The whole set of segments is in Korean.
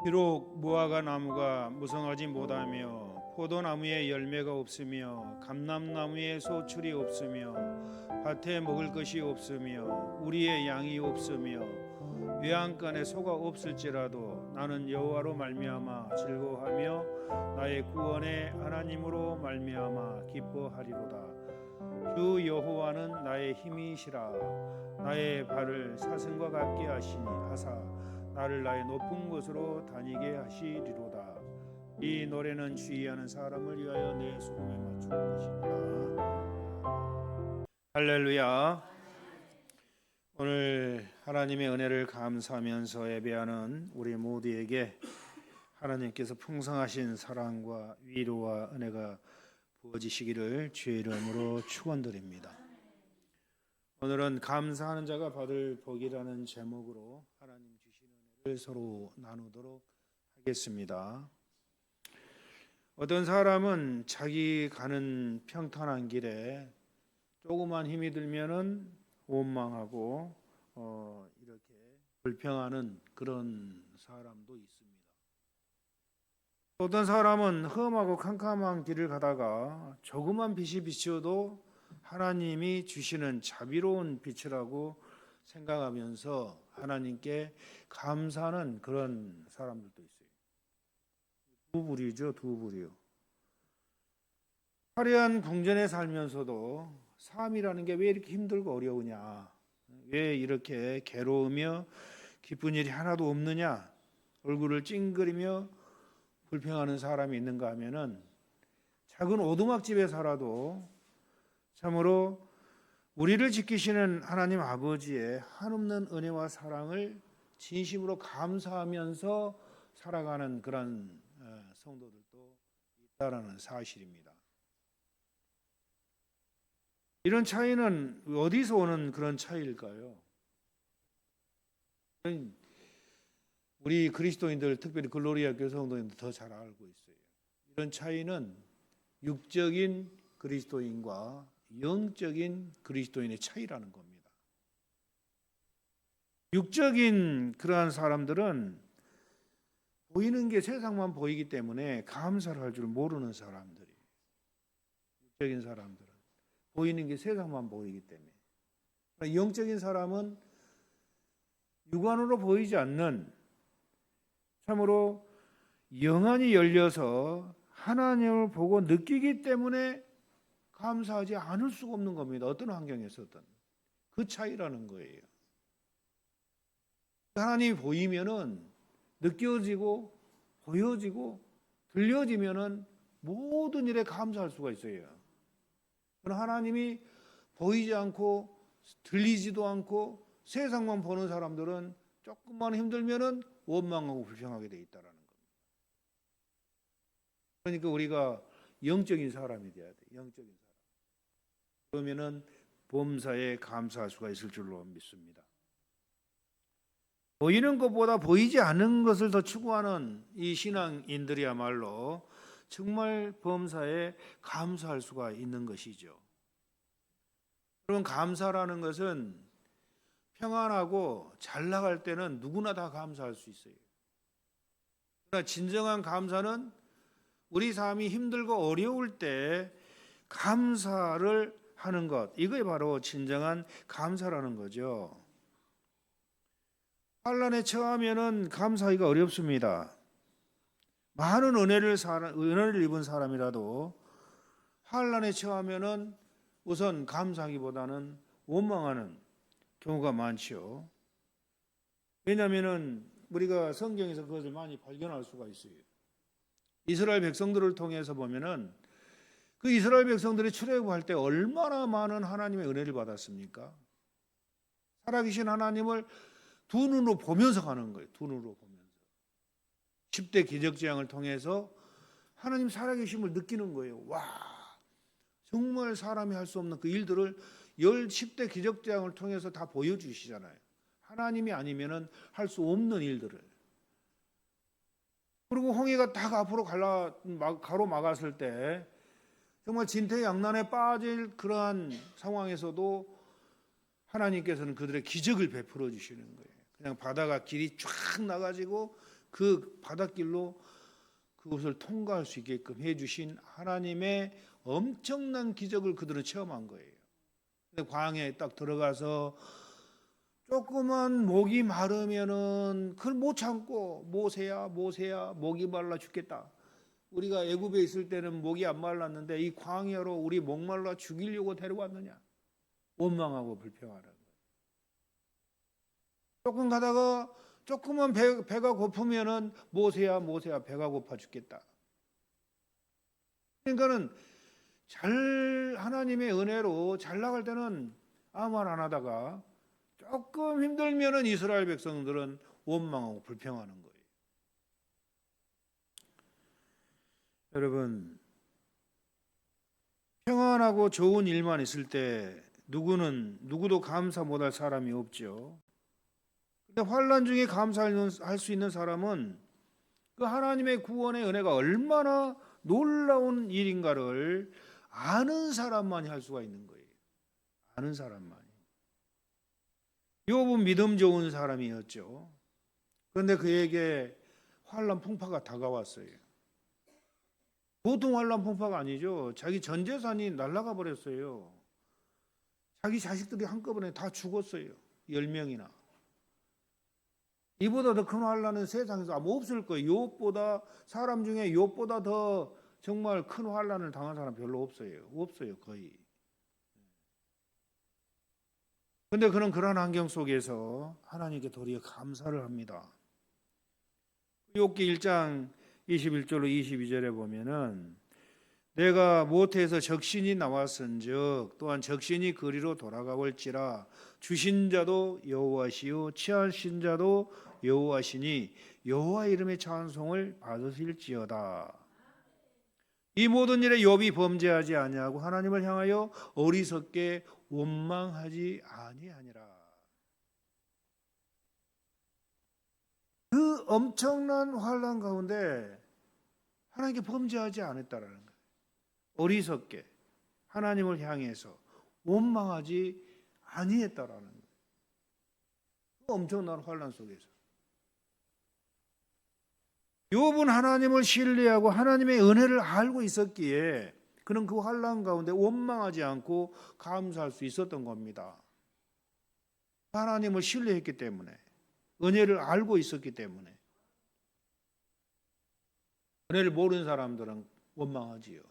비록 무화과 나무가 무성하지 못하며 포도나무에 열매가 없으며 감람나무에 소출이 없으며 밭에 먹을 것이 없으며 우리의 양이 없으며 외양간에 소가 없을지라도 나는 여호와로 말미암아 즐거워하며 나의 구원의 하나님으로 말미암아 기뻐하리로다. 주 여호와는 나의 힘이시라. 나의 발을 사슴과 같게 하사 나를 나의 높은 곳으로 다니게 하시리로다. 이 노래는 주의하는 사람을 위하여 내 소금에 맞춘 것이다. 할렐루야. 오늘 하나님의 은혜를 감사하면서 예배하는 우리 모두에게 하나님께서 풍성하신 사랑과 위로와 은혜가 부어지시기를 주의 이름으로 축원드립니다. 오늘은 감사하는 자가 받을 복이라는 제목으로 하나님 주신 은혜를 서로 나누도록 하겠습니다. 어떤 사람은 자기 가는 평탄한 길에 조그만 힘이 들면은 원망하고 이렇게 불평하는 그런 사람도 있습니다. 어떤 사람은 험하고 캄캄한 길을 가다가 조그만 빛이 비춰도 하나님이 주시는 자비로운 빛이라고 생각하면서 하나님께 감사하는 그런 사람들도 있어요. 두 부류죠, 두 부류. 화려한 궁전에 살면서도 삶이라는 게 왜 이렇게 힘들고 어려우냐, 왜 이렇게 괴로우며 기쁜 일이 하나도 없느냐, 얼굴을 찡그리며 불평하는 사람이 있는가 하면은 작은 오두막집에 살아도 참으로 우리를 지키시는 하나님 아버지의 한없는 은혜와 사랑을 진심으로 감사하면서 살아가는 그런 성도들도 있다라는 사실입니다. 이런 차이는 어디서 오는 그런 차이일까요? 우리 그리스도인들, 특별히 글로리아 교회 성도인들 더 잘 알고 있어요. 이런 차이는 육적인 그리스도인과 영적인 그리스도인의 차이라는 겁니다. 육적인 그러한 사람들은 보이는 게 세상만 보이기 때문에 감사를 할 줄 모르는 사람들이에요. 육적인 사람들은 보이는 게 세상만 보이기 때문에. 영적인 사람은 육안으로 보이지 않는 참으로 영안이 열려서 하나님을 보고 느끼기 때문에 감사하지 않을 수가 없는 겁니다. 어떤 환경에서든. 그 차이라는 거예요. 하나님이 보이면은 느껴지고 보여지고 들려지면은 모든 일에 감사할 수가 있어요. 하나님이 보이지 않고 들리지도 않고 세상만 보는 사람들은 조금만 힘들면은 원망하고 불평하게 돼 있다라는 겁니다. 그러니까 우리가 영적인 사람이 돼야 돼. 영적인 사람. 그러면은 범사에 감사할 수가 있을 줄로 믿습니다. 보이는 것보다 보이지 않는 것을 더 추구하는 이 신앙인들이야말로 정말 범사에 감사할 수가 있는 것이죠. 여러분, 감사라는 것은 평안하고 잘 나갈 때는 누구나 다 감사할 수 있어요. 그러나 진정한 감사는 우리 삶이 힘들고 어려울 때 감사를 하는 것, 이게 바로 진정한 감사라는 거죠. 환난에 처하면은 감사하기가 어렵습니다. 많은 은혜를 입은 사람이라도 환난에 처하면은 우선 감사하기보다는 원망하는 경우가 많죠. 왜냐하면은 우리가 성경에서 그것을 많이 발견할 수가 있어요. 이스라엘 백성들을 통해서 보면은 그 이스라엘 백성들이 출애굽할 때 얼마나 많은 하나님의 은혜를 받았습니까? 살아계신 하나님을 두 눈으로 보면서 가는 거예요. 두 눈으로 보면서. 10대 기적재앙을 통해서 하나님 살아계심을 느끼는 거예요. 와, 정말 사람이 할 수 없는 그 일들을 10대 기적재앙을 통해서 다 보여주시잖아요. 하나님이 아니면은 할 수 없는 일들을. 그리고 홍해가 딱 앞으로 가로막았을 때 정말 진퇴양난에 빠질 그러한 상황에서도 하나님께서는 그들의 기적을 베풀어 주시는 거예요. 그냥 바다가 길이 쫙 나가지고 그 바닷길로 그것을 통과할 수 있게끔 해주신 하나님의 엄청난 기적을 그들은 체험한 거예요. 근데 광야에 딱 들어가서 조그만 목이 마르면은 그걸 못 참고 모세야 목이 말라 죽겠다. 우리가 애굽에 있을 때는 목이 안 말랐는데 이 광야로 우리 목 말라 죽이려고 데려왔느냐. 원망하고 불평하는 거예요. 조금 가다가 조금만 배가 고프면은 모세야 배가 고파 죽겠다. 그러니까는 하나님의 은혜로 잘 나갈 때는 아무 말 안 하다가 조금 힘들면은 이스라엘 백성들은 원망하고 불평하는 거예요. 여러분, 평안하고 좋은 일만 있을 때 누구도 감사 못할 사람이 없죠. 근데 환난 중에 감사할 수 있는 사람은 그 하나님의 구원의 은혜가 얼마나 놀라운 일인가를 아는 사람만이 할 수가 있는 거예요. 아는 사람만이. 욥은 믿음 좋은 사람이었죠. 그런데 그에게 환난 풍파가 다가왔어요. 보통 환난 풍파가 아니죠. 자기 전 재산이 날아가 버렸어요. 자기 자식들이 한꺼번에 다 죽었어요. 10명이나. 이보다 더 큰 환난은 세상에서 아무 없을 거예요. 사람 중에 욥보다 더 정말 큰 환난을 당한 사람 별로 없어요. 거의. 그런데 그는 그런 환경 속에서 하나님께 도리어 감사를 합니다. 욥기 1장 21절로 22절에 보면은 내가 모태에서 적신이 나왔은즉 또한 적신이 그리로 돌아가볼지라 주신 자도 여호와시요 취하신 자도 여호와시니 여호와 이름의 찬송을 받으실지어다. 이 모든 일에 욥이 범죄하지 아니하고 하나님을 향하여 어리석게 원망하지 아니하니라. 그 엄청난 환난 가운데 하나님께 범죄하지 않았다라는 거예요. 어리석게 하나님을 향해서 원망하지 아니했다라는 거예요. 그 엄청난 환난 속에서 욥은 하나님을 신뢰하고 하나님의 은혜를 알고 있었기에 그는 그 환난 가운데 원망하지 않고 감사할 수 있었던 겁니다. 하나님을 신뢰했기 때문에, 은혜를 알고 있었기 때문에. 은혜를 모르는 사람들은 원망하지요.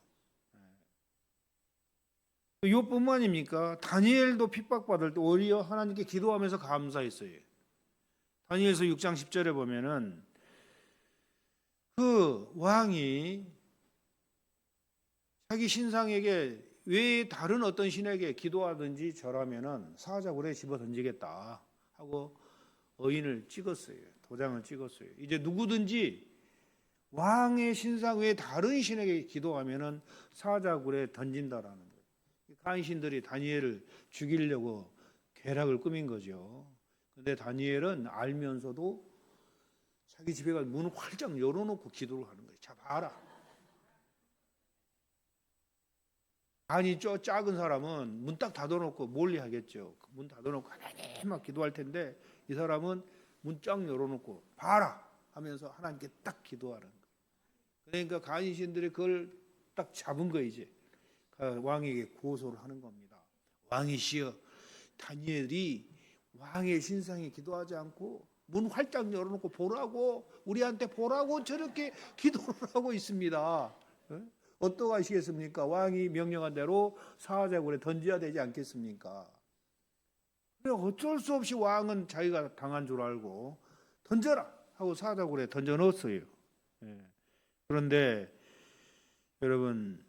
욥뿐만입니까? 다니엘도 핍박받을 때 오히려 하나님께 기도하면서 감사했어요. 다니엘서 6장 10절에 보면은 그 왕이 자기 신상에게 왜 다른 어떤 신에게 기도하든지 절하면은 사자굴에 집어 던지겠다 하고 어인을 찍었어요. 도장을 찍었어요. 이제 누구든지 왕의 신상 외에 다른 신에게 기도하면은 사자굴에 던진다라는 거예요. 간신들이 다니엘을 죽이려고 계략을 꾸민 거죠. 그런데 다니엘은 알면서도 자기 집에 가서 문을 활짝 열어놓고 기도를 하는 거예요. 자, 봐라. 간이 작은 사람은 문 딱 닫아놓고 멀리 하겠죠. 문 닫아놓고 하나님 막 기도할 텐데 이 사람은 문 쫙 열어놓고 봐라 하면서 하나님께 딱 기도하는 거예요. 그러니까 간신들이 그걸 딱 잡은 거예요. 이제 왕에게 고소를 하는 겁니다. 왕이시여, 다니엘이 왕의 신상에 기도하지 않고 문 활짝 열어놓고 보라고, 우리한테 보라고 저렇게 기도를 하고 있습니다. 어떡하시겠습니까? 왕이 명령한 대로 사자굴에 던져야 되지 않겠습니까? 어쩔 수 없이 왕은 자기가 당한 줄 알고 던져라 하고 사자굴에 던져 넣었어요. 그런데 여러분,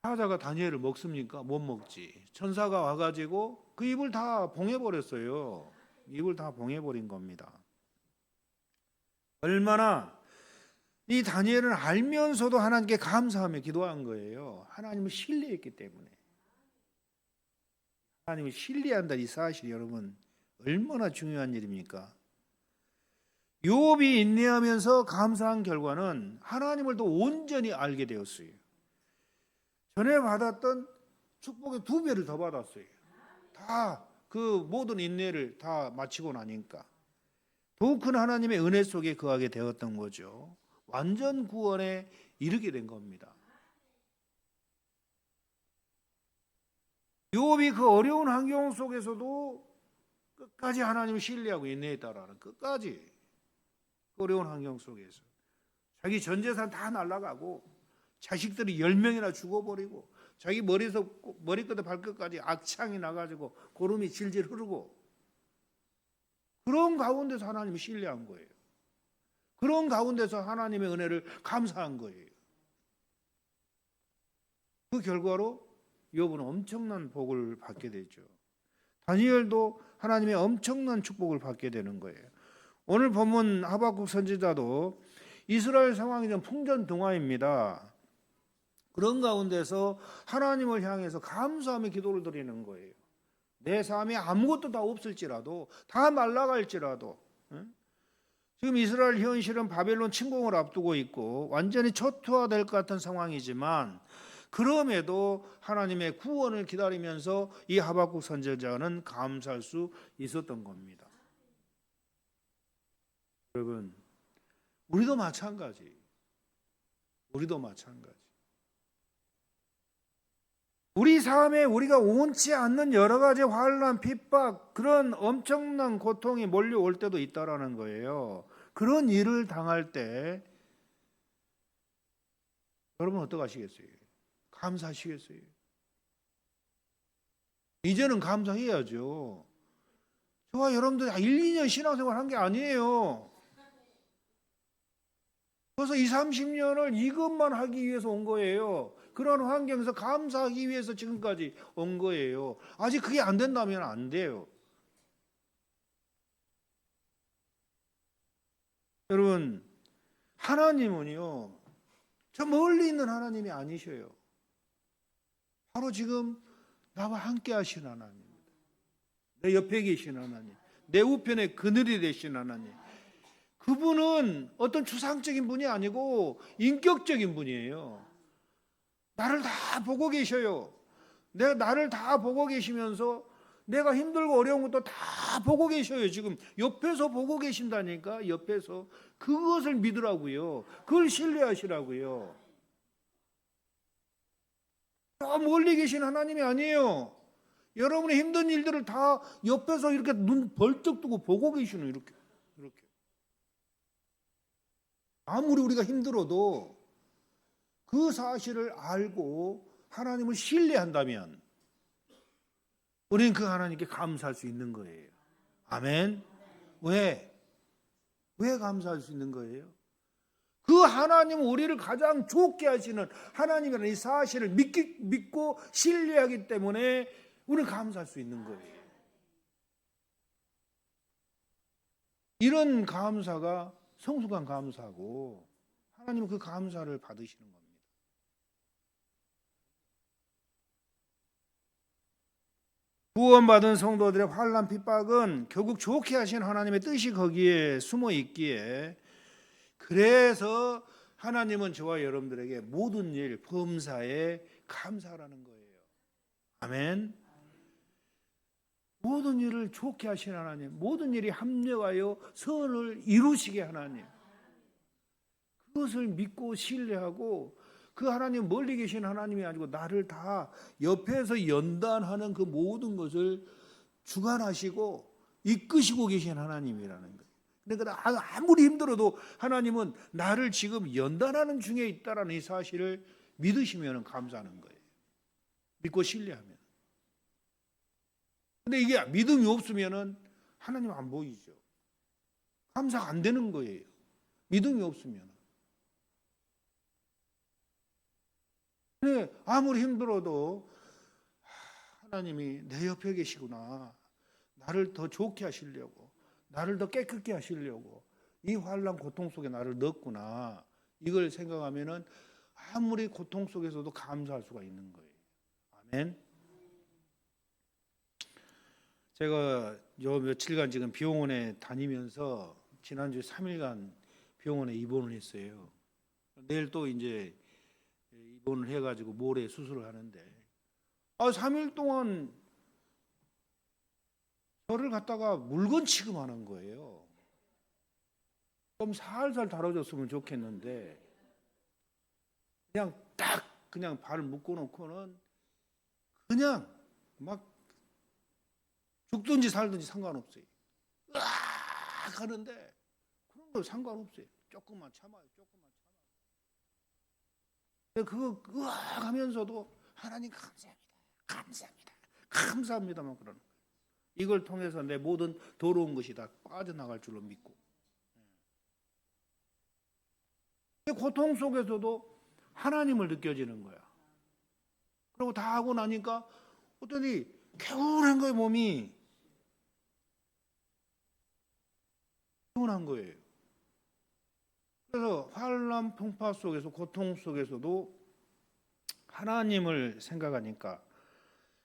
사자가 다니엘을 먹습니까? 못 먹지. 천사가 와가지고 그 입을 다 봉해버렸어요. 입을 다 봉해버린 겁니다. 얼마나 이 다니엘은 알면서도 하나님께 감사하며 기도한 거예요. 하나님을 신뢰했기 때문에. 하나님을 신뢰한다, 이 사실이 여러분 얼마나 중요한 일입니까? 욥이 인내하면서 감사한 결과는 하나님을 더 온전히 알게 되었어요. 전에 받았던 축복의 2배를 더 받았어요. 다 그 모든 인내를 다 마치고 나니까 더욱 큰 하나님의 은혜 속에 거하게 되었던 거죠. 완전 구원에 이르게 된 겁니다. 욥이 그 어려운 환경 속에서도 끝까지 하나님을 신뢰하고 인내했다라는, 끝까지 어려운 환경 속에서 자기 전 재산 다 날아가고 자식들이 10명이나 죽어버리고 자기 머리끝에 발끝까지 악창이 나가지고 고름이 질질 흐르고, 그런 가운데서 하나님을 신뢰한 거예요. 그런 가운데서 하나님의 은혜를 감사한 거예요. 그 결과로 욥은 엄청난 복을 받게 되죠. 다니엘도 하나님의 엄청난 축복을 받게 되는 거예요. 오늘 본문 하박국 선지자도 이스라엘 상황이 좀 풍전등화입니다. 그런 가운데서 하나님을 향해서 감사하며 기도를 드리는 거예요. 내 삶에 아무것도 다 없을지라도, 다 말라갈지라도, 지금 이스라엘 현실은 바벨론 침공을 앞두고 있고 완전히 초토화될 것 같은 상황이지만, 그럼에도 하나님의 구원을 기다리면서 이 하박국 선지자는 감사할 수 있었던 겁니다. 여러분, 우리도 마찬가지. 우리 삶에 우리가 원치 않는 여러 가지 환난, 핍박, 그런 엄청난 고통이 몰려올 때도 있다라는 거예요. 그런 일을 당할 때 여러분 어떡하시겠어요? 감사하시겠어요? 이제는 감사해야죠. 저와 여러분들 1, 2년 신앙생활 한 게 아니에요. 그래서 20, 30년을 이것만 하기 위해서 온 거예요. 그런 환경에서 감사하기 위해서 지금까지 온 거예요. 아직 그게 안 된다면 안 돼요. 여러분, 하나님은요, 저 멀리 있는 하나님이 아니셔요. 바로 지금 나와 함께 하신 하나님입니다. 내 옆에 계신 하나님, 내 우편에 그늘이 되신 하나님. 그분은 어떤 추상적인 분이 아니고 인격적인 분이에요. 나를 다 보고 계셔요. 나를 다 보고 계시면서 내가 힘들고 어려운 것도 다 보고 계셔요. 지금 옆에서 보고 계신다니까. 옆에서. 그것을 믿으라고요. 그걸 신뢰하시라고요. 저 멀리 계신 하나님이 아니에요. 여러분의 힘든 일들을 다 옆에서 이렇게 눈 벌쩍 뜨고 보고 계시는, 이렇게. 아무리 우리가 힘들어도 그 사실을 알고 하나님을 신뢰한다면 우리는 그 하나님께 감사할 수 있는 거예요. 아멘. 왜 감사할 수 있는 거예요? 그 하나님은 우리를 가장 좋게 하시는 하나님이라는 이 사실을 믿고 신뢰하기 때문에 우리는 감사할 수 있는 거예요. 이런 감사가 성숙한 감사고, 하나님은 그 감사를 받으시는 겁니다. 구원받은 성도들의 환난 핍박은 결국 좋게 하신 하나님의 뜻이 거기에 숨어 있기에, 그래서 하나님은 저와 여러분들에게 모든 일 범사에 감사하라는 거예요. 아멘. 모든 일을 좋게 하신 하나님, 모든 일이 합력하여 선을 이루시게 하나님, 그것을 믿고 신뢰하고, 그 하나님 멀리 계신 하나님이 아니고 나를 다 옆에서 연단하는 그 모든 것을 주관하시고 이끄시고 계신 하나님이라는 거예요. 그러니까 아무리 힘들어도 하나님은 나를 지금 연단하는 중에 있다라는 이 사실을 믿으시면 감사하는 거예요. 믿고 신뢰하면. 근데 이게 믿음이 없으면 하나님 안 보이죠. 감사가 안 되는 거예요. 믿음이 없으면. 근데 아무리 힘들어도 하나님이 내 옆에 계시구나, 나를 더 좋게 하시려고, 나를 더 깨끗게 하시려고 이 환난 고통 속에 나를 넣었구나, 이걸 생각하면은 아무리 고통 속에서도 감사할 수가 있는 거예요. 아멘. 제가 요 며칠간 지금 병원에 다니면서 지난주 3일간 병원에 입원을 했어요. 내일 또 이제 입원을 해가지고 모레 수술을 하는데, 3일 동안 저를 갖다가 물건 취급하는 거예요. 좀 살살 다뤄줬으면 좋겠는데 그냥 딱 그냥 발을 묶어 놓고는 그냥 막 죽든지 살든지 상관없어요. 으악 하는데 그런 거 상관없어요. 조금만 참아요. 조금만 참아요. 그거 으악 하면서도 하나님 감사합니다. 감사합니다. 감사합니다만 그러는 거예요. 이걸 통해서 내 모든 더러운 것이 다 빠져나갈 줄로 믿고. 고통 속에서도 하나님을 느껴지는 거야. 그리고 다 하고 나니까 어떠니 개운한 거예요. 몸이 개운한 거예요. 그래서 환난 풍파 속에서 고통 속에서도 하나님을 생각하니까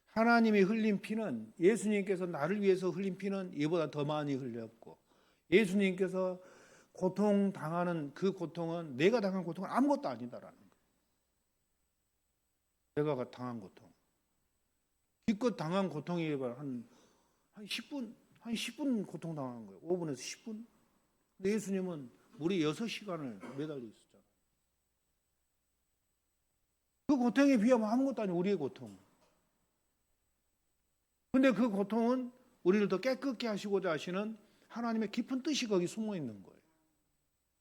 하나님이 흘린 피는 예수님께서 나를 위해서 흘린 피는 이보다 더 많이 흘렸고 예수님께서 고통당하는 그 고통은 내가 당한 고통은 아무것도 아니다라는 거예요. 내가 당한 고통. 기껏 당한 고통이 한 10분 고통당한 거예요. 5분에서 10분. 근데 예수님은 무리 6시간을 매달려 있었잖아요. 그 고통에 비하면 아무것도 아니에요. 우리의 고통. 근데 그 고통은 우리를 더 깨끗게 하시고자 하시는 하나님의 깊은 뜻이 거기 숨어 있는 거예요.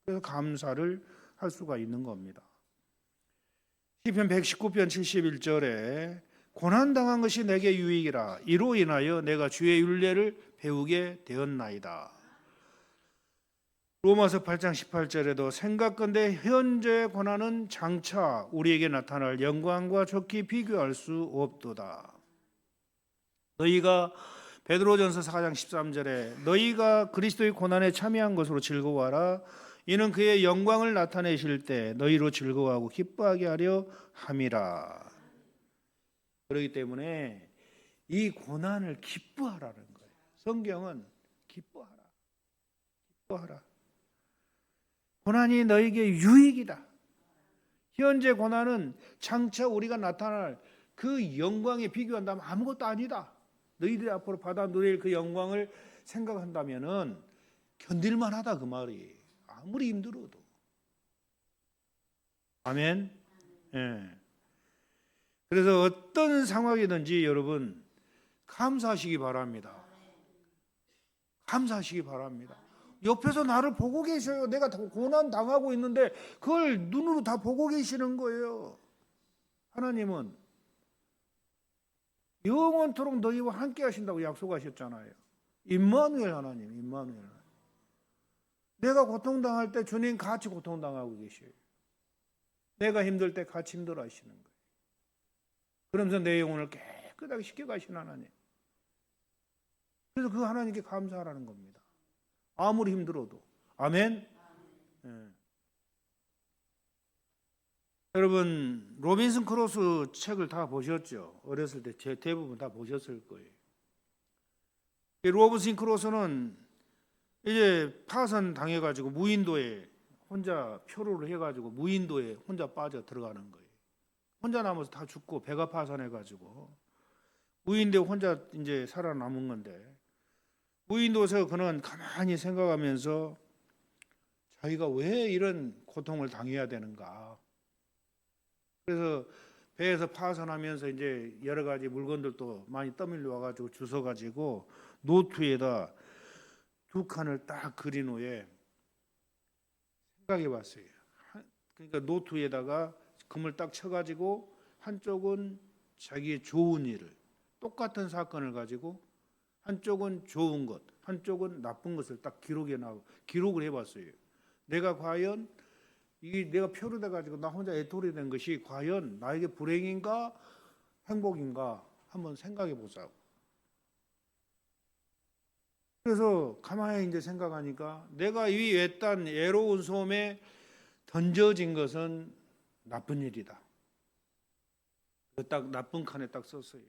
그래서 감사를 할 수가 있는 겁니다. 시편 119편 71절에 고난당한 것이 내게 유익이라 이로 인하여 내가 주의 율례를 배우게 되었나이다. 로마서 8장 18절에도 생각건대 현재의 고난은 장차 우리에게 나타날 영광과 좋게 비교할 수 없도다. 너희가 베드로전서 4장 13절에 너희가 그리스도의 고난에 참여한 것으로 즐거워하라. 이는 그의 영광을 나타내실 때 너희로 즐거워하고 기뻐하게 하려 함이라. 그렇기 때문에 이 고난을 기뻐하라는 거예요. 성경은 기뻐하라. 기뻐하라. 고난이 너에게 유익이다. 현재 고난은 장차 우리가 나타날 그 영광에 비교한다면 아무것도 아니다. 너희들이 앞으로 받아 누릴 그 영광을 생각한다면은 견딜만하다 그 말이. 아무리 힘들어도. 아멘. 예. 그래서 어떤 상황이든지 여러분 감사하시기 바랍니다. 감사하시기 바랍니다. 옆에서 나를 보고 계셔요. 내가 고난 당하고 있는데 그걸 눈으로 다 보고 계시는 거예요. 하나님은 영원토록 너희와 함께 하신다고 약속하셨잖아요. 임마누엘 하나님, 임마누엘. 내가 고통당할 때 주님 같이 고통당하고 계셔요. 내가 힘들 때 같이 힘들어 하시는 거예요. 그러면서 내 영혼을 깨끗하게 시켜가시는 하나님. 그래서 그 하나님께 감사하라는 겁니다. 아무리 힘들어도. 아멘. 네. 여러분 로빈슨 크루소 책을 다 보셨죠? 어렸을 때 대부분 다 보셨을 거예요. 로빈슨 크루소는 이제 파산 당해가지고 무인도에 혼자 표류를 해가지고 무인도에 혼자 빠져 들어가는 거예요. 혼자 남아서 다 죽고 배가 파산해가지고 무인도에 혼자 이제 살아남은 건데 무인도에서 그는 가만히 생각하면서 자기가 왜 이런 고통을 당해야 되는가. 그래서 배에서 파산하면서 이제 여러 가지 물건들도 많이 떠밀려 와가지고 주워가지고 노트에다 2칸을 딱 그린 후에 생각해 봤어요. 그러니까 노트에다가 금을 딱 쳐가지고 한쪽은 자기의 좋은 일을 똑같은 사건을 가지고 한쪽은 좋은 것, 한쪽은 나쁜 것을 딱 기록을 해봤어요. 내가 과연 이게 내가 표류돼 가지고 나 혼자 애토리 된 것이 과연 나에게 불행인가 행복인가 한번 생각해 보자고. 그래서 가만히 이제 생각하니까 내가 이 외딴 애로운 섬에 던져진 것은 나쁜 일이다. 딱 나쁜 칸에 딱 썼어요.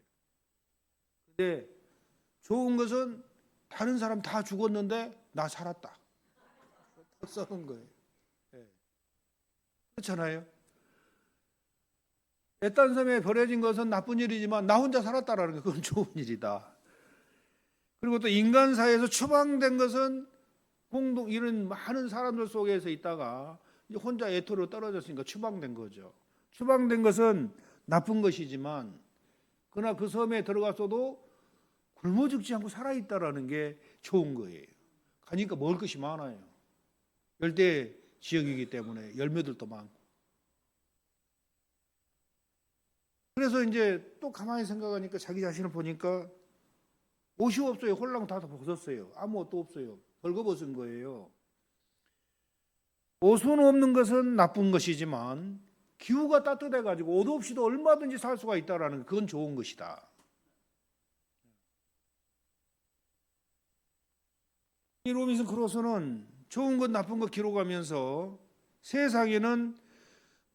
근데 좋은 것은 다른 사람 다 죽었는데 나 살았다. 써놓은 거예요. 네. 그렇잖아요. 외딴 섬에 버려진 것은 나쁜 일이지만 나 혼자 살았다라는 게 그건 좋은 일이다. 그리고 또 인간사에서 추방된 것은 이런 많은 사람들 속에서 있다가 이제 혼자 애토로 떨어졌으니까 추방된 거죠. 추방된 것은 나쁜 것이지만 그러나 그 섬에 들어갔어도 굶어 죽지 않고 살아있다라는 게 좋은 거예요. 가니까 먹을 것이 많아요. 열대 지역이기 때문에 열매들도 많고. 그래서 이제 또 가만히 생각하니까 자기 자신을 보니까 옷이 없어요. 홀랑 다 벗었어요. 아무것도 없어요. 벌거벗은 거예요. 옷은 없는 것은 나쁜 것이지만 기후가 따뜻해가지고 옷 없이도 얼마든지 살 수가 있다라는 그건 좋은 것이다. 이 로빈슨 크루소는 좋은 것 나쁜 것 기록하면서 세상에는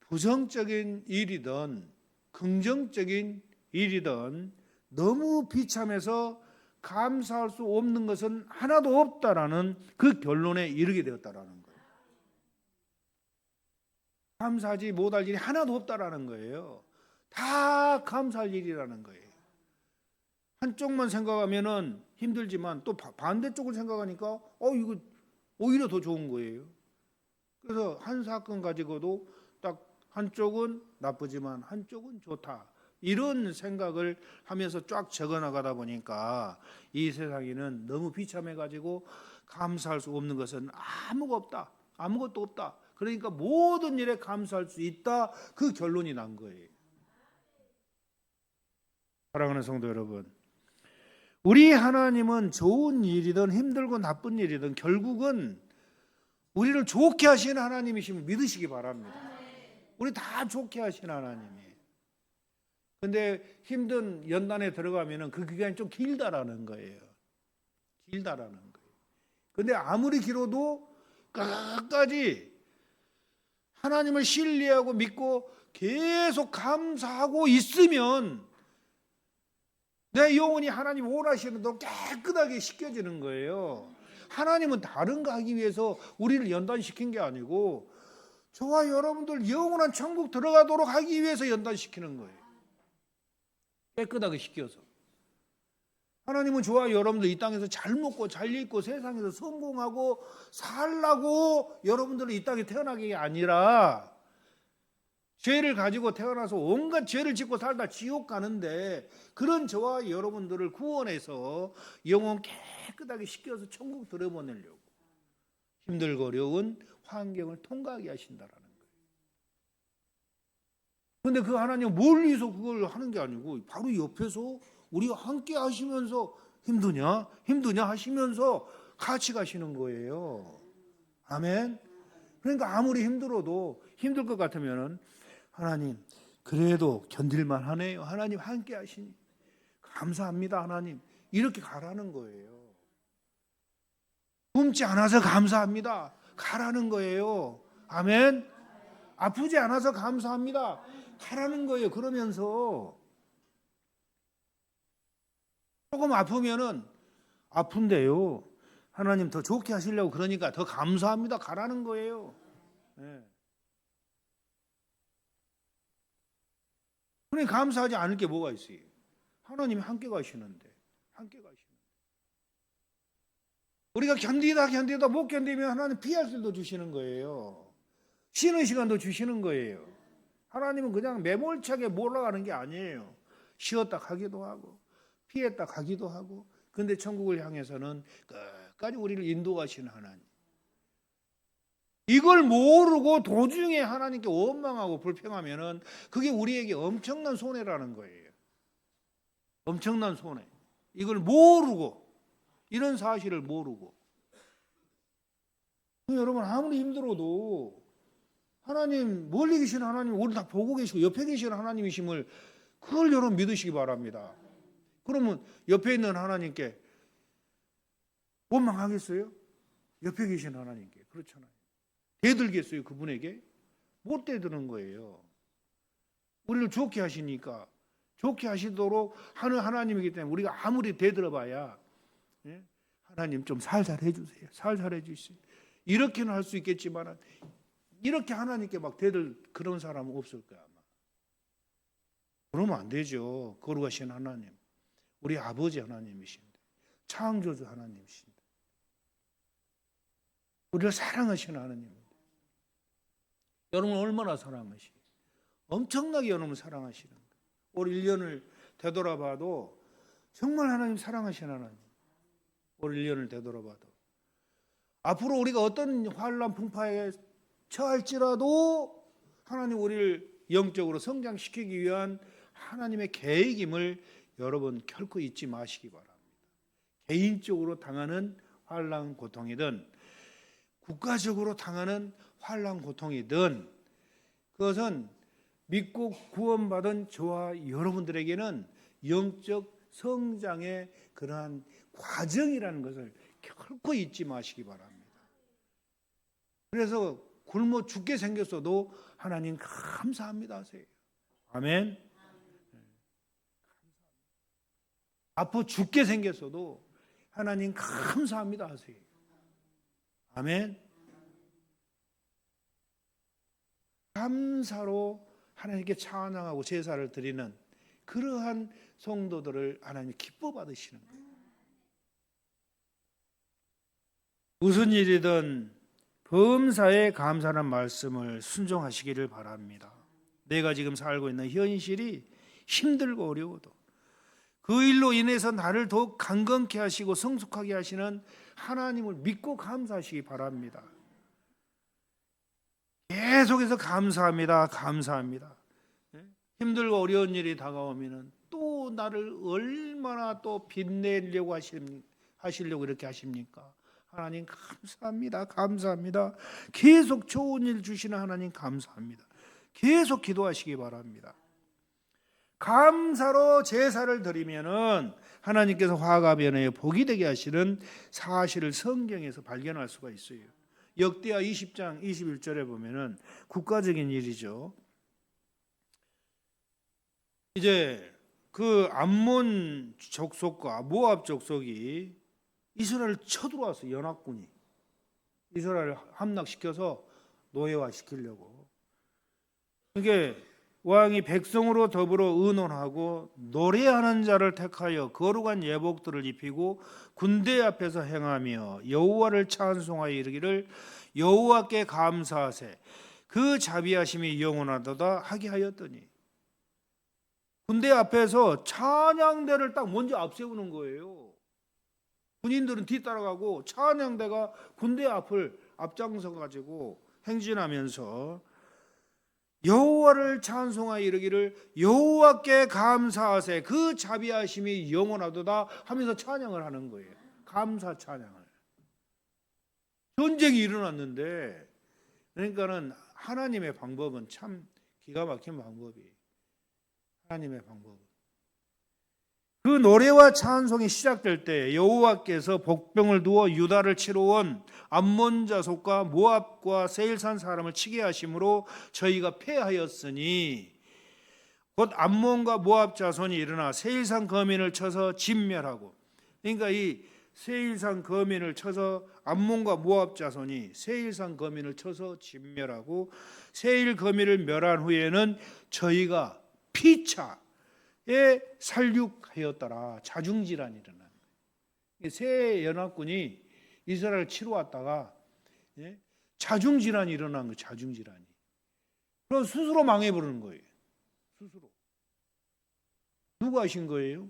부정적인 일이든 긍정적인 일이든 너무 비참해서 감사할 수 없는 것은 하나도 없다라는 그 결론에 이르게 되었다라는 거예요. 감사하지 못할 일이 하나도 없다라는 거예요. 다 감사할 일이라는 거예요. 한쪽만 생각하면은 힘들지만 또 반대쪽을 생각하니까 이거 오히려 더 좋은 거예요. 그래서 한 사건 가지고도 딱 한쪽은 나쁘지만 한쪽은 좋다. 이런 생각을 하면서 쫙 적어나가다 보니까 이 세상에는 너무 비참해가지고 감사할 수 없는 것은 아무것도 없다. 그러니까 모든 일에 감사할 수 있다. 그 결론이 난 거예요. 사랑하는 성도 여러분, 우리 하나님은 좋은 일이든 힘들고 나쁜 일이든 결국은 우리를 좋게 하시는 하나님이심을 믿으시기 바랍니다. 우리 다 좋게 하시는 하나님이에요. 근데 힘든 연단에 들어가면은 그 기간이 좀 길다라는 거예요. 길다라는 거예요. 근데 아무리 길어도 끝까지 하나님을 신뢰하고 믿고 계속 감사하고 있으면 내 영혼이 하나님 원하시는 대로 깨끗하게 씻겨지는 거예요. 하나님은 다른 거 하기 위해서 우리를 연단시킨 게 아니고 저와 여러분들 영원한 천국 들어가도록 하기 위해서 연단시키는 거예요. 깨끗하게 씻겨서. 하나님은 저와 여러분들 이 땅에서 잘 먹고 잘 입고 세상에서 성공하고 살라고 여러분들은 이 땅에 태어나게 아니라 죄를 가지고 태어나서 온갖 죄를 짓고 살다 지옥 가는데 그런 저와 여러분들을 구원해서 영혼 깨끗하게 씻겨서 천국 들어보내려고 힘들고 어려운 환경을 통과하게 하신다라는 거예요. 그런데 그 하나님은 멀리서 그걸 하는 게 아니고 바로 옆에서 우리와 함께 하시면서 힘드냐 하시면서 같이 가시는 거예요. 아멘. 그러니까 아무리 힘들어도 힘들 것 같으면은 하나님 그래도 견딜만 하네요. 하나님 함께 하시니 감사합니다. 하나님 이렇게 가라는 거예요. 굶지 않아서 감사합니다. 가라는 거예요. 아멘. 아프지 않아서 감사합니다. 가라는 거예요. 그러면서 조금 아프면은 아픈데요. 하나님 더 좋게 하시려고 그러니까 더 감사합니다. 가라는 거예요. 네. 그러니 감사하지 않을 게 뭐가 있어요? 하나님이 함께 가시는데. 우리가 견디다 못 견디면 하나님 피할 수도 주시는 거예요. 쉬는 시간도 주시는 거예요. 하나님은 그냥 매몰차게 몰아가는 게 아니에요. 쉬었다 가기도 하고 피했다 가기도 하고. 근데 천국을 향해서는 끝까지 우리를 인도하시는 하나님. 이걸 모르고 도중에 하나님께 원망하고 불평하면은 그게 우리에게 엄청난 손해라는 거예요. 엄청난 손해. 이걸 모르고 이런 사실을 모르고 여러분 아무리 힘들어도 하나님 멀리 계시는 하나님 우리 다 보고 계시고 옆에 계시는 하나님이심을 그걸 여러분 믿으시기 바랍니다. 그러면 옆에 있는 하나님께 원망하겠어요? 옆에 계신 하나님께 그렇잖아요. 대들겠어요 그분에게? 못 대드는 거예요. 우리를 좋게 하시니까 좋게 하시도록 하는 하나님이기 때문에 우리가 아무리 대들어봐야 하나님 좀 살살 해주세요. 살살 해주세요. 이렇게는 할 수 있겠지만 이렇게 하나님께 막 대들 그런 사람은 없을 거야 아마. 그러면 안 되죠. 거룩하신 하나님, 우리 아버지 하나님이신데, 창조주 하나님이신데. 우리를 사랑하시는 하나님입니다. 여러분 얼마나 사랑하시고 엄청나게 여러분을 사랑하시는 거예요. 올 1년을 되돌아봐도 정말 하나님 사랑하시는 하나님. 올 1년을 되돌아봐도 앞으로 우리가 어떤 환난 풍파에 처할지라도 하나님 우리를 영적으로 성장시키기 위한 하나님의 계획임을 여러분 결코 잊지 마시기 바랍니다. 개인적으로 당하는 환난 고통이든 국가적으로 당하는 환난 고통이든 그것은 믿고 구원받은 저와 여러분들에게는 영적 성장의 그러한 과정이라는 것을 결코 잊지 마시기 바랍니다. 그래서 굶어 죽게 생겼어도 하나님 감사합니다 하세요. 아멘. 아파 죽게 생겼어도 하나님 감사합니다 하세요. 아멘. 감사로 하나님께 찬양하고 제사를 드리는 그러한 성도들을 하나님 기뻐 받으시는 거예요. 무슨 일이든 범사에 감사하는 말씀을 순종하시기를 바랍니다. 내가 지금 살고 있는 현실이 힘들고 어려워도 그 일로 인해서 나를 더욱 강건케 하시고 성숙하게 하시는 하나님을 믿고 감사하시기 바랍니다. 계속해서 감사합니다. 감사합니다. 힘들고 어려운 일이 다가오면 또 나를 얼마나 또 빛내려고 하시려고 이렇게 하십니까? 하나님 감사합니다. 감사합니다. 계속 좋은 일 주시는 하나님 감사합니다. 계속 기도하시기 바랍니다. 감사로 제사를 드리면은 하나님께서 화가변에 복이 되게 하시는 사실을 성경에서 발견할 수가 있어요. 역대하 20장 21절에 보면은 국가적인 일이죠. 이제 그 암몬 족속과 모압 족속이 이스라엘을 쳐들어왔어요. 연합군이 이스라엘을 함락시켜서 노예화 시키려고. 그게 왕이 백성으로 더불어 의논하고 노래하는 자를 택하여 거룩한 예복들을 입히고 군대 앞에서 행하며 여호와를 찬송하여 이르기를 여호와께 감사하세 그 자비하심이 영원하도다 하게 하였더니 군대 앞에서 찬양대를 딱 먼저 앞세우는 거예요. 군인들은 뒤따라가고 찬양대가 군대 앞을 앞장서 가지고 행진하면서 여호와를 찬송하여 이르기를 여호와께 감사하세 그 자비하심이 영원하도다 하면서 찬양을 하는 거예요. 감사 찬양을. 전쟁이 일어났는데 그러니까는 하나님의 방법은 참 기가 막힌 방법이에요. 하나님의 방법. 그 노래와 찬송이 시작될 때 여호와께서 복병을 두어 유다를 치러 온 암몬 자손과 모압과 세일산 사람을 치게 하심으로 저희가 패하였으니 곧 암몬과 모압 자손이 일어나 세일산 거민을 쳐서 진멸하고 그러니까 이 세일산 거민을 쳐서 암몬과 모압 자손이 세일산 거민을 쳐서 진멸하고 세일 거민을 멸한 후에는 저희가 피차에 살육하였더라. 자중질환이 일어난 거예요. 세 연합군이 이스라엘을 치러 왔다가 자중질환이 일어난 거예요. 자중질환이. 그럼 스스로 망해버리는 거예요. 스스로. 누가 하신 거예요?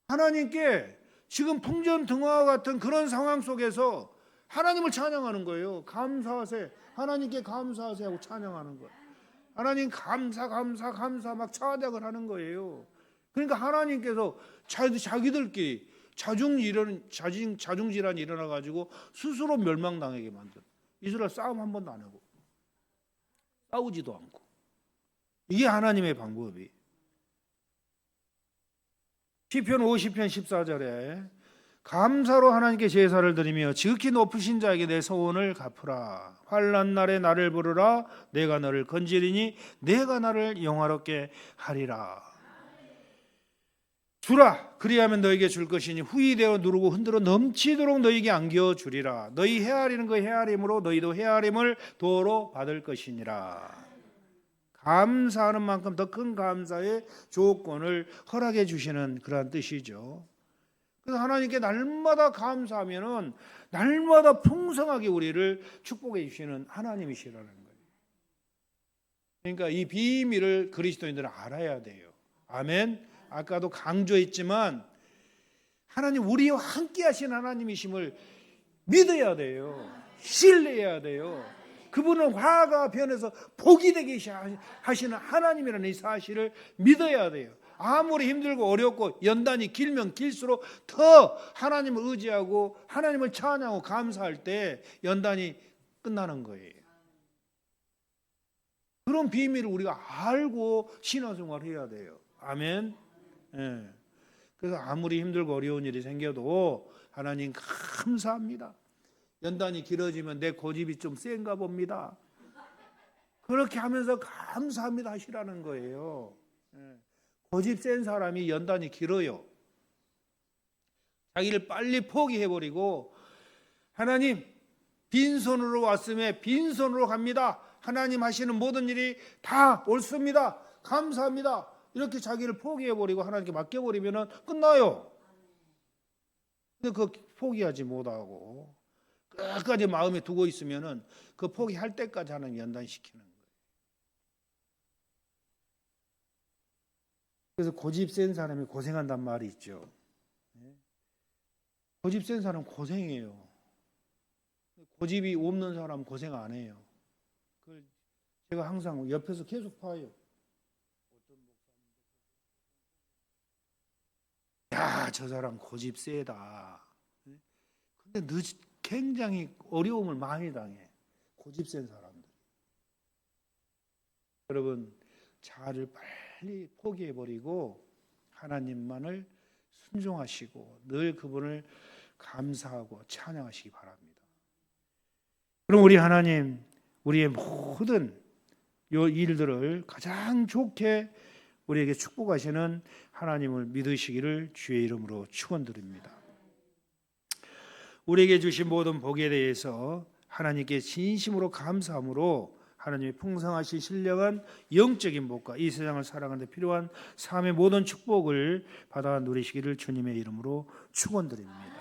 하나님께 지금 풍전등화와 같은 그런 상황 속에서 하나님을 찬양하는 거예요. 감사하세. 하나님께 감사하세 하고 찬양하는 거예요. 하나님 감사 막 찬양을 하는 거예요. 그러니까 하나님께서 자기들끼리 자중질환이 일어나가지고 스스로 멸망당하게 만든 이스라엘 싸움 한 번도 안 하고 싸우지도 않고 이게 하나님의 방법이. 시편 50편 14절에 감사로 하나님께 제사를 드리며 지극히 높으신 자에게 내 소원을 갚으라. 환난 날에 나를 부르라. 내가 너를 건지리니 내가 나를 영화롭게 하리라. 주라. 그리하면 너에게 줄 것이니 후이되어 누르고 흔들어 넘치도록 너에게 안겨 주리라. 너희 헤아리는 그 헤아림으로 너희도 헤아림을 도로 받을 것이니라. 감사하는 만큼 더 큰 감사의 조건을 허락해 주시는 그러한 뜻이죠. 그래서 하나님께 날마다 감사하면은 날마다 풍성하게 우리를 축복해 주시는 하나님이시라는 거예요. 그러니까 이 비밀을 그리스도인들은 알아야 돼요. 아멘. 아까도 강조했지만 하나님 우리와 함께 하신 하나님이심을 믿어야 돼요. 신뢰해야 돼요. 그분은 화가 변해서 복이 되게 하시는 하나님이라는 이 사실을 믿어야 돼요. 아무리 힘들고 어렵고 연단이 길면 길수록 더 하나님을 의지하고 하나님을 찬양하고 감사할 때 연단이 끝나는 거예요. 그런 비밀을 우리가 알고 신앙생활을 해야 돼요. 아멘. 예. 그래서 아무리 힘들고 어려운 일이 생겨도 하나님 감사합니다. 연단이 길어지면 내 고집이 좀 센가 봅니다. 그렇게 하면서 감사합니다 하시라는 거예요. 예. 고집 센 사람이 연단이 길어요. 자기를 빨리 포기해버리고 하나님 빈손으로 왔음에 빈손으로 갑니다. 하나님 하시는 모든 일이 다 옳습니다. 감사합니다. 이렇게 자기를 포기해버리고 하나님께 맡겨버리면 끝나요. 근데 그 포기하지 못하고 끝까지 마음에 두고 있으면 그 포기할 때까지 하나님 연단시키는 거예요. 그래서 고집 센 사람이 고생한단 말이 있죠. 고집 센 사람 고생해요. 고집이 없는 사람 고생 안 해요. 그걸 제가 항상 옆에서 계속 봐요. 야, 저 사람 고집 세다. 근데 굉장히 어려움을 많이 당해. 고집 센 사람들. 여러분, 자아를 빨리 포기해버리고 하나님만을 순종하시고 늘 그분을 감사하고 찬양하시기 바랍니다. 그럼 우리 하나님, 우리의 모든 이 일들을 가장 좋게 우리에게 축복하시는 하나님을 믿으시기를 주의 이름으로 축원드립니다. 우리에게 주신 모든 복에 대해서 하나님께 진심으로 감사함으로 하나님의 풍성하신 신령한 영적인 복과 이 세상을 살아가는 데 필요한 삶의 모든 축복을 받아 누리시기를 주님의 이름으로 축원드립니다.